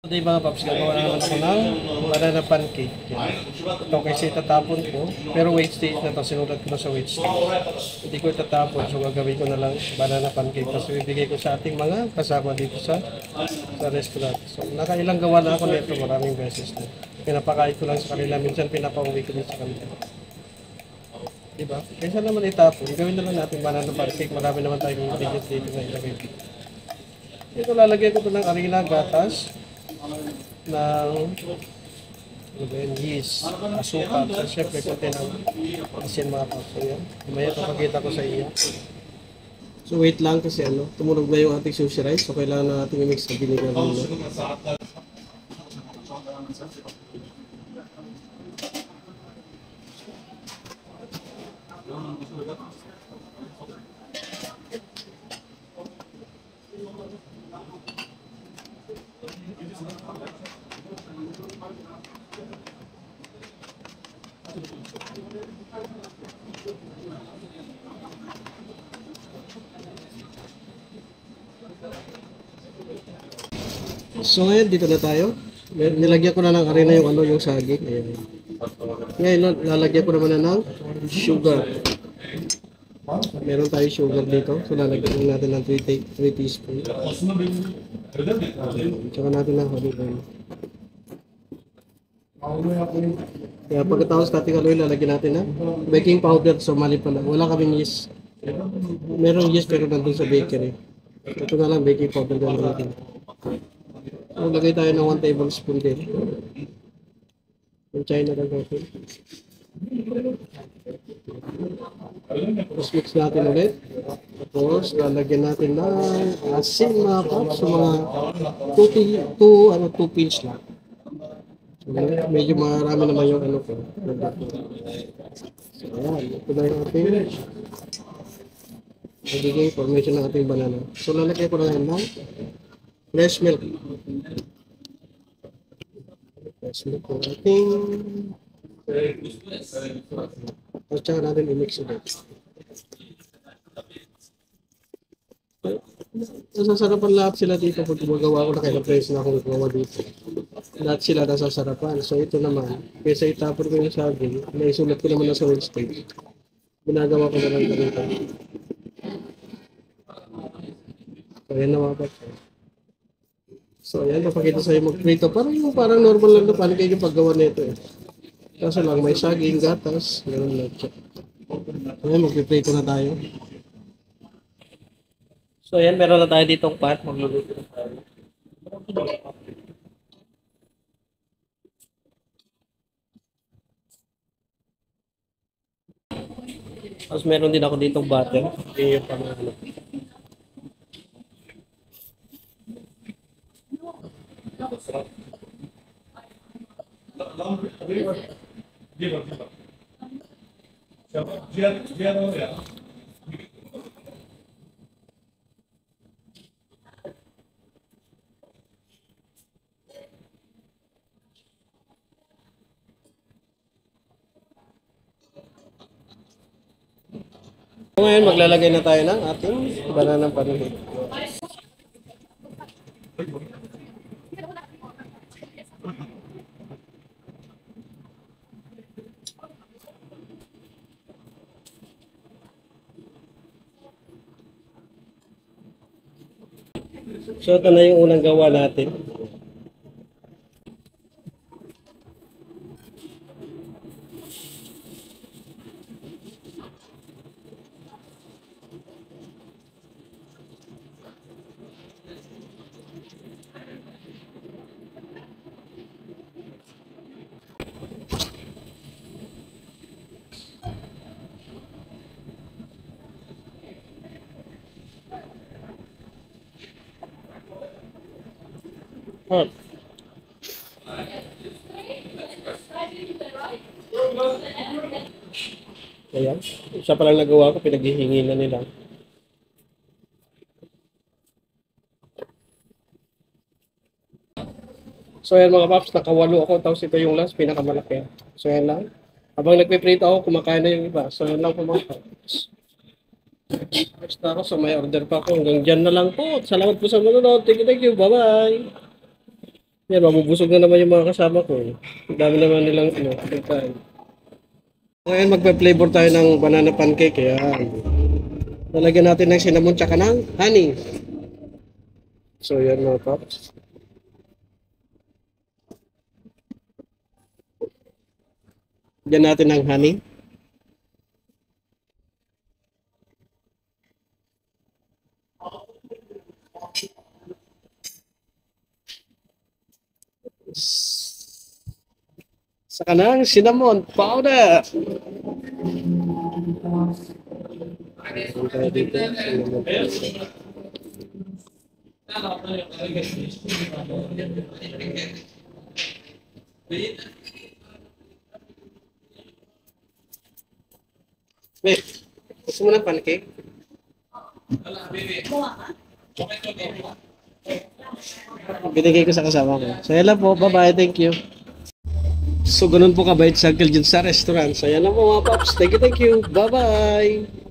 Today mga paps, gagawa na naman ako ng banana pancake. Yan. Ito kasi itatapon ko, pero weight stage na to, sinulat ko na sa weight stage. Hindi ko itatapon, so gagawin ko na lang banana pancake. Tapos ibigay ko sa ating mga kasama dito sa restaurant. So nakailang gawa na ako nito, maraming beses na. Pinapakain ko lang sa kanila, minsan pinapauwi ko din sa kanila. Diba? Kaysa naman itapon, gawin na lang natin banana pancake. Marami naman tayong ingredients dito na ilagay. Ito lalagay ko ito ng arena, gatas, ng yeast, asukal, so syempre konti ng asin mga paps. So yan, mamaya papakita ko sa iyo. So wait lang kasi tumunog na yung ating sushi rice, so kailangan na natin i-mix na vinegar muna. So ngayon dito na tayo. Nilagyan ko na ng arena yung saging. Ayan. Ngayon lalagyan ko naman na ng sugar. Meron tayo sugar dito. So lalagyan natin ng 3 teaspoon. Tsaka natin ng olive oil. Kaya pagkatapos natin haluin, lalagyan natin ng baking powder. So mali pala. Wala kaming yeast. Meron yeast pero nandun sa bakery. Ito na lang baking powder natin. So, lagay tayo ng 1 tablespoon din. Yung China lang natin. Tapos mix natin ulit. Tapos lalagyan natin ng asin mga paps. So mga 2 pinch lang. So, medyo marami naman yung ko. So ayan. Ito na yung ating magiging formation ng ating banana. So lalagay ko na yan ng fresh milk. Fresh milk natin. At saka natin i-mix ulit. Nasasarapan lahat sila dito pag gumagawa ko na kaya na akong gawa dito. Lahat sila nasasarapan. So ito naman, kaysa itapon ko yung saging, naisulat ko naman na sa Wednesday. Ginagawa ko na lang ganito. So yan na mga paps. So ayan, napakita sa'yo mag-prito. Parang normal lang na pancake yung paggawa nito eh. Kaso lang may saging, gatas, meron leche. So ayan, mag-prito na tayo. So ayan, meron na tayo ditong pan. Magluluto na tayo. Tapos meron din ako ditong butter. Yung yung pang-ano. So ngayon maglalagay na tayo ng ating banana pancake. So ito na yung unang gawa natin. Oh. Ayan. Isa pa lang nagawa ko, pinaghihingi na nila. So ayan mga paps, nakawalo ako. Tapos ito yung last, pinakamalaki. So ayan lang. Habang nagpiprito ako, kumakain na yung iba. So ayan lang po mga paps. Basta ako, so may order pa ako. Hanggang dyan na lang po. Salamat po sa manonood. Thank you. Bye-bye. Yan, mabubusog na naman yung mga kasama ko. Ang dami naman nilang pagkain. Ngayon magpe-flavor tayo ng banana pancake. Yan. Lalagyan natin ng cinnamon tsaka ng honey. So yan mga paps. Lagyan natin ng honey. Saka ng cinnamon powder. Ayan tayo dito. Cinnamon powder. Wait, gusto mo ng pancake? Binigay ko sa kasama ko. So yan lang po. Bye-bye. Thank you. So ganun po kabait sa Uncle Jun sa restaurant. So yan lang po mga paps. Thank you. Bye-bye.